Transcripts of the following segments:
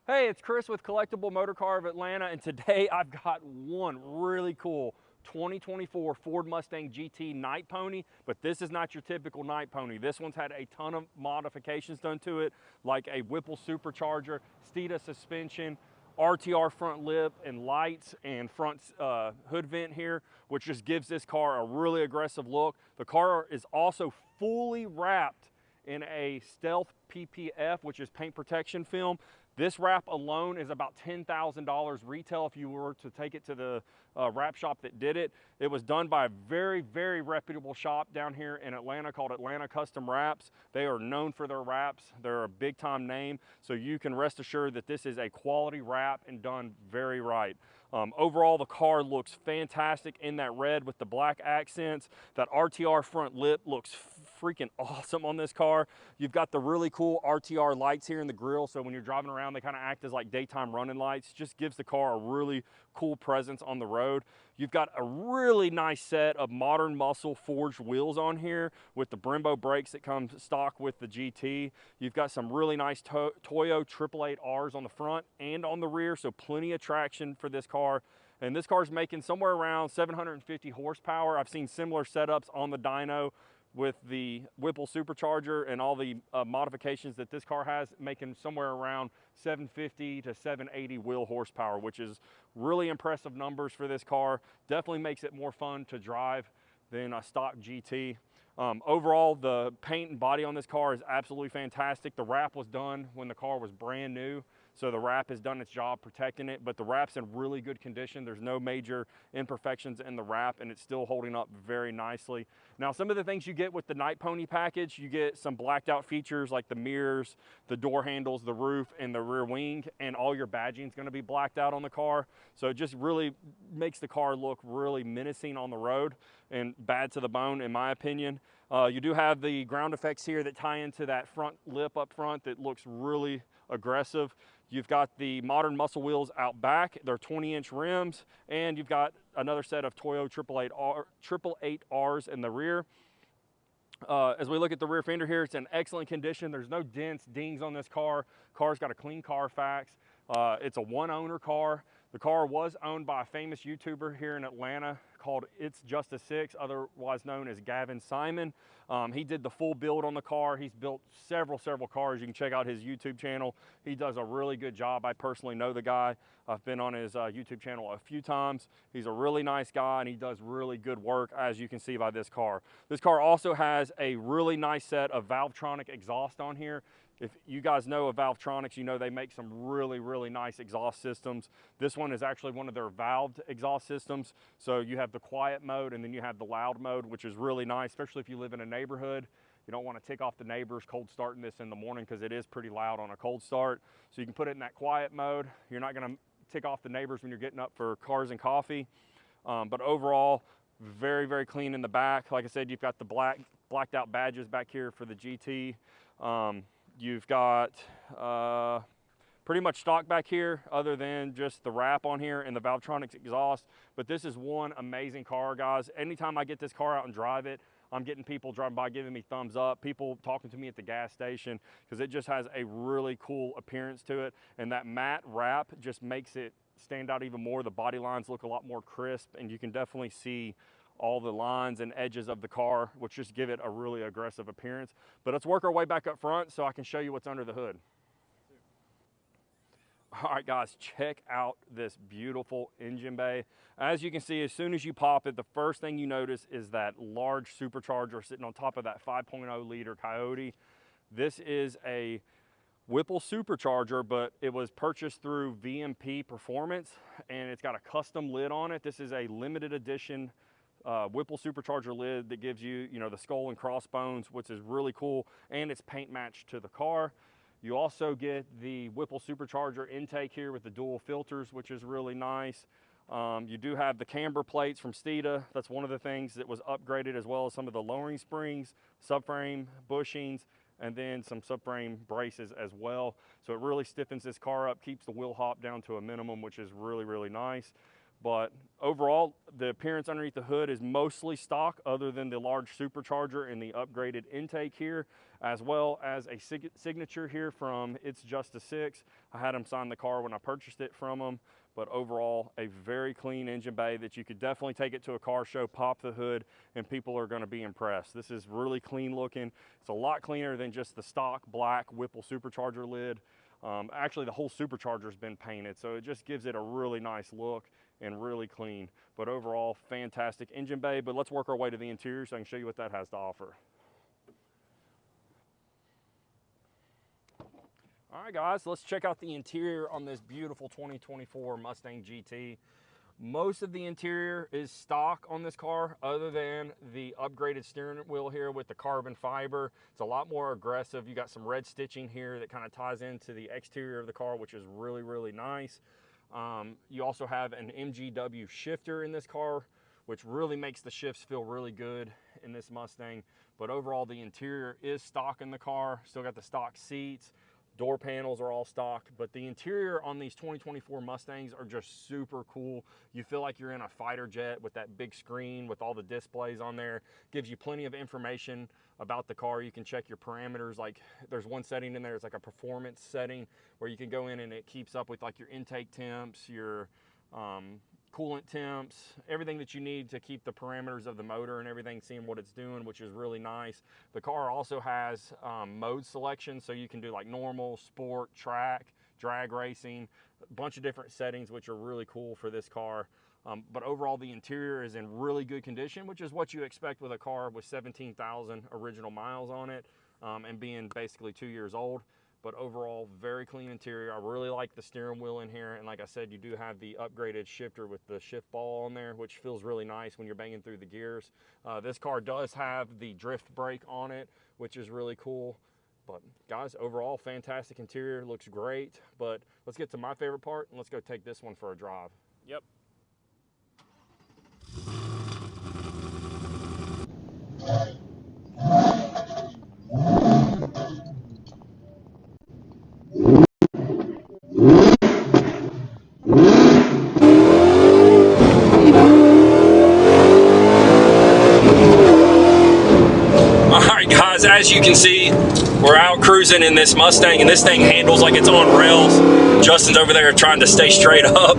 Hey, it's Chris with Collectible Motorcar of Atlanta, and today I've got one really cool 2024 Ford Mustang GT Nite pony, but this is not your typical Nite pony. This one's had a ton of modifications done to it, like a Whipple supercharger, Steeda suspension, RTR front lip and lights, and front hood vent here, which just gives this car a really aggressive look. The car is also fully wrapped in a Stealth PPF, which is paint protection film. This wrap alone is about $10,000 retail if you were to take it to the wrap shop that did it. It was done by a very, very reputable shop down here in Atlanta called Atlanta Custom Wraps. They are known for their wraps. They're a big time name, so you can rest assured that this is a quality wrap and done very right. Overall, the car looks fantastic in that red with the black accents. That RTR front lip looks freaking awesome on this car. You've got the really cool RTR lights here in the grille, so when you're driving around, they kind of act as like daytime running lights. Just gives the car a really cool presence on the road. You've got a really nice set of modern muscle forged wheels on here with the Brembo brakes that come stock with the GT. You've got some really nice Toyo 888Rs on the front and on the rear, so plenty of traction for this car. And this car's making somewhere around 750 horsepower. I've seen similar setups on the dyno with the Whipple supercharger and all the modifications that this car has, making somewhere around 750 to 780 wheel horsepower, which is really impressive numbers for this car. Definitely makes it more fun to drive than a stock GT. Overall, the paint and body on this car is absolutely fantastic. The wrap was done when the car was brand new, so the wrap has done its job protecting it, but the wrap's in really good condition. There's no major imperfections in the wrap, and it's still holding up very nicely. Now, some of the things you get with the Nite Pony package, you get some blacked out features like the mirrors, the door handles, the roof, and the rear wing, and all your badging is gonna be blacked out on the car. So it just really makes the car look really menacing on the road and bad to the bone, in my opinion. You do have the ground effects here that tie into that front lip up front that looks really aggressive. You've got the modern muscle wheels out back. They're 20-inch rims, and you've got another set of Toyo 888Rs in the rear. As we look at the rear fender here, it's in excellent condition. There's no dents, dings on this car. Car's got a clean Carfax. It's a one-owner car. The car was owned by a famous YouTuber here in Atlanta called It's Just a Six, otherwise known as Gavin Simon. He did the full build on the car. He's built several cars. You can check out his YouTube channel. He does a really good job. I personally know the guy. I've been on his YouTube channel a few times. He's a really nice guy, and he does really good work, as you can see by this car. This car also has a really nice set of Valvetronic exhaust on here. If you guys know of Valvetronics, you know they make some really nice exhaust systems. This one is actually one of their valved exhaust systems. So you have the quiet mode and then you have the loud mode, which is really nice, especially if you live in a neighborhood. You don't want to tick off the neighbors cold starting this in the morning because it is pretty loud on a cold start. So you can put it in that quiet mode. You're not going to tick off the neighbors when you're getting up for cars and coffee. But overall, very clean in the back. Like I said, you've got the blacked out badges back here for the GT. You've got pretty much stock back here other than just the wrap on here and the Valvetronics exhaust. But this is one amazing car, guys. Anytime I get this car out and drive it, I'm getting people driving by giving me thumbs up, people talking to me at the gas station, because it just has a really cool appearance to it. And that matte wrap just makes it stand out even more. The body lines look a lot more crisp, and you can definitely see all the lines and edges of the car, which just give it a really aggressive appearance. But let's work our way back up front so I can show you what's under the hood. All right, guys, check out this beautiful engine bay. As you can see, as soon as you pop it, the first thing you notice is that large supercharger sitting on top of that 5.0 liter Coyote. This is a Whipple supercharger, but it was purchased through VMP Performance, and it's got a custom lid on it. This is a limited edition Whipple supercharger lid that gives you, the skull and crossbones, which is really cool, and it's paint matched to the car. You also get the Whipple supercharger intake here with the dual filters, which is really nice. You do have the camber plates from Steeda. That's one of the things that was upgraded, as well as some of the lowering springs, subframe bushings, and then some subframe braces as well. So it really stiffens this car up, keeps the wheel hop down to a minimum, which is really nice. But overall, the appearance underneath the hood is mostly stock, other than the large supercharger and the upgraded intake here, as well as a signature here from It's Just a Six. I had them sign the car when I purchased it from them. But overall, a very clean engine bay that you could definitely take it to a car show, pop the hood, and people are going to be impressed. This is really clean looking. It's a lot cleaner than just the stock black Whipple supercharger lid. Actually, the whole supercharger has been painted, so it just gives it a really nice look and really clean. But overall, fantastic engine bay. But let's work our way to the interior so I can show you what that has to offer. All right, guys, let's check out the interior on this beautiful 2024 Mustang GT. Most of the interior is stock on this car, other than the upgraded steering wheel here with the carbon fiber. It's a lot more aggressive. You got some red stitching here that kind of ties into the exterior of the car, which is really, really nice. You also have an MGW shifter in this car, which really makes the shifts feel really good in this Mustang. But overall, the interior is stock in the car. Still got the stock seats. Door panels are all stock, but the interior on these 2024 Mustangs are just super cool. You feel like you're in a fighter jet with that big screen with all the displays on there. Gives you plenty of information about the car. You can check your parameters. Like, there's one setting in there, it's like a performance setting where you can go in and it keeps up with like your intake temps, your coolant temps, everything that you need to keep the parameters of the motor and everything, seeing what it's doing, which is really nice. The car also has mode selection, so you can do like normal, sport, track, drag racing, a bunch of different settings, which are really cool for this car. But overall, the interior is in really good condition, which is what you expect with a car with 17,000 original miles on it, and being basically 2 years old. But overall, very clean interior. I really like the steering wheel in here. And like I said, you do have the upgraded shifter with the shift ball on there, which feels really nice when you're banging through the gears. This car does have the drift brake on it, which is really cool. But guys, overall, fantastic interior, looks great. But let's get to my favorite part, and let's go take this one for a drive. Yep. As you can see, we're out cruising in this Mustang, and this thing handles like it's on rails. Justin's over there trying to stay straight up.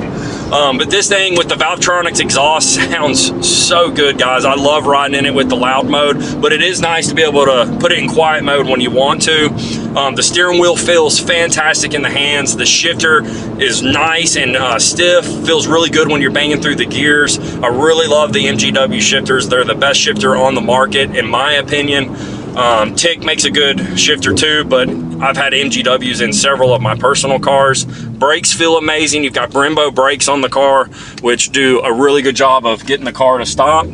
But this thing with the Valvetronics exhaust sounds so good, guys. I love riding in it with the loud mode, but it is nice to be able to put it in quiet mode when you want to. The steering wheel feels fantastic in the hands. The shifter is nice and stiff, feels really good when you're banging through the gears. I really love the MGW shifters. They're the best shifter on the market, in my opinion. TIC makes a good shifter too, but I've had MGWs in several of my personal cars. Brakes feel amazing. You've got Brembo brakes on the car, which do a really good job of getting the car to stop.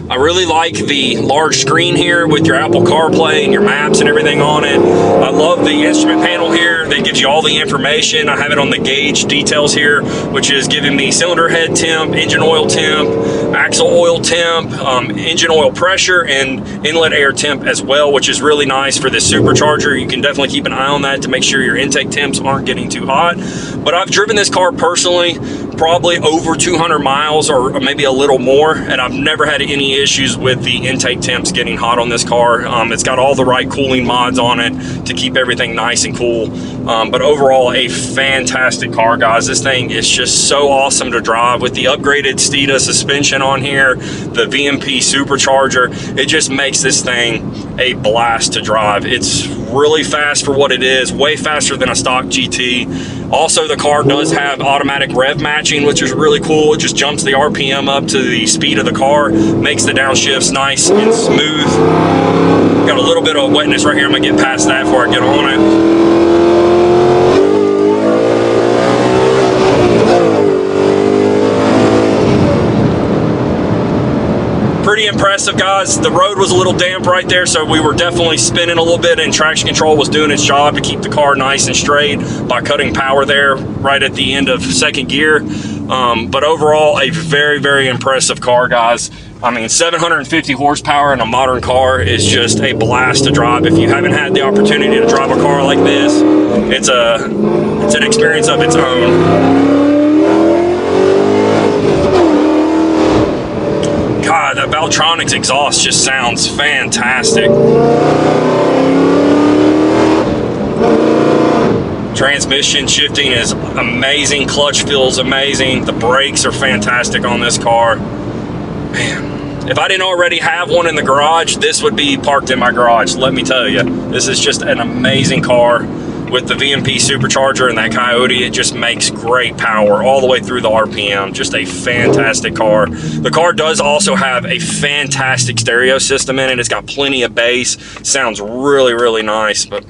I really like the large screen here with your Apple CarPlay and your maps and everything on it. I love the instrument panel here that gives you all the information. I have it on the gauge details here, which is giving me cylinder head temp, engine oil temp, axle oil temp, engine oil pressure, and inlet air temp as well, which is really nice for this supercharger. You can definitely keep an eye on that to make sure your intake temps aren't getting too hot. But I've driven this car personally probably over 200 miles or maybe a little more, and I've never had any issues with the intake temps getting hot on this car. It's got all the right cooling mods on it to keep everything nice and cool. But overall, a fantastic car, guys. This thing is just so awesome to drive with the upgraded Steeda suspension on here, the VMP supercharger. It just makes this thing a blast to drive. It's really fast for what it is, way faster than a stock GT. Also, the car does have automatic rev matching, which is really cool. It just jumps the RPM up to the speed of the car, makes the downshifts nice and smooth. Got a little bit of wetness right here. I'm gonna get past that before I get on it. Pretty impressive, guys. The road was a little damp right there, so we were definitely spinning a little bit, and traction control was doing its job to keep the car nice and straight by cutting power there right at the end of second gear. But overall, a very, very impressive car, guys. I mean, 750 horsepower in a modern car is just a blast to drive. If you haven't had the opportunity to drive a car like this, it's an experience of its own. God, that Valtronics exhaust just sounds fantastic. Transmission shifting is amazing. Clutch feels amazing. The brakes are fantastic on this car. Man, if I didn't already have one in the garage, this would be parked in my garage, let me tell you. This is just an amazing car. With the VMP supercharger and that Coyote, it just makes great power all the way through the RPM. Just a fantastic car. The car does also have a fantastic stereo system in it. It's got plenty of bass. Sounds really, really nice. But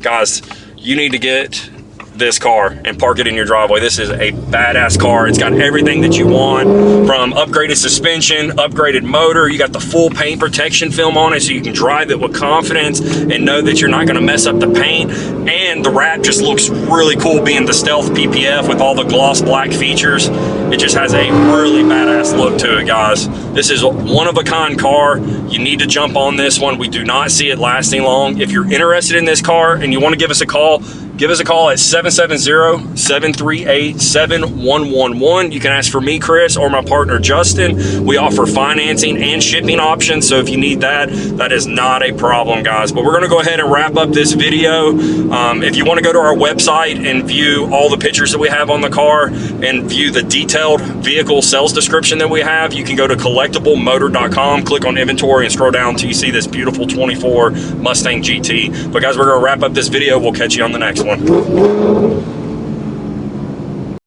guys, you need to get this car and park it in your driveway. This is a badass car. It's got everything that you want, from upgraded suspension, upgraded motor. You got the full paint protection film on it, so you can drive it with confidence and know that you're not going to mess up the paint. And the wrap just looks really cool, being the stealth PPF with all the gloss black features. It just has a really badass look to it, guys. This is a one-of-a-kind car. You need to jump on this one. We do not see it lasting long. If you're interested in this car and you want to give us a call, give us a call at 770-738-7111. You can ask for me, Chris, or my partner, Justin. We offer financing and shipping options, so if you need that, that is not a problem, guys. But we're going to go ahead and wrap up this video. If you want to go to our website and view all the pictures that we have on the car and view the detailed vehicle sales description that we have, you can go to collectiblemotor.com, click on inventory, and scroll down until you see this beautiful 24 Mustang GT. But guys, we're going to wrap up this video. We'll catch you on the next one.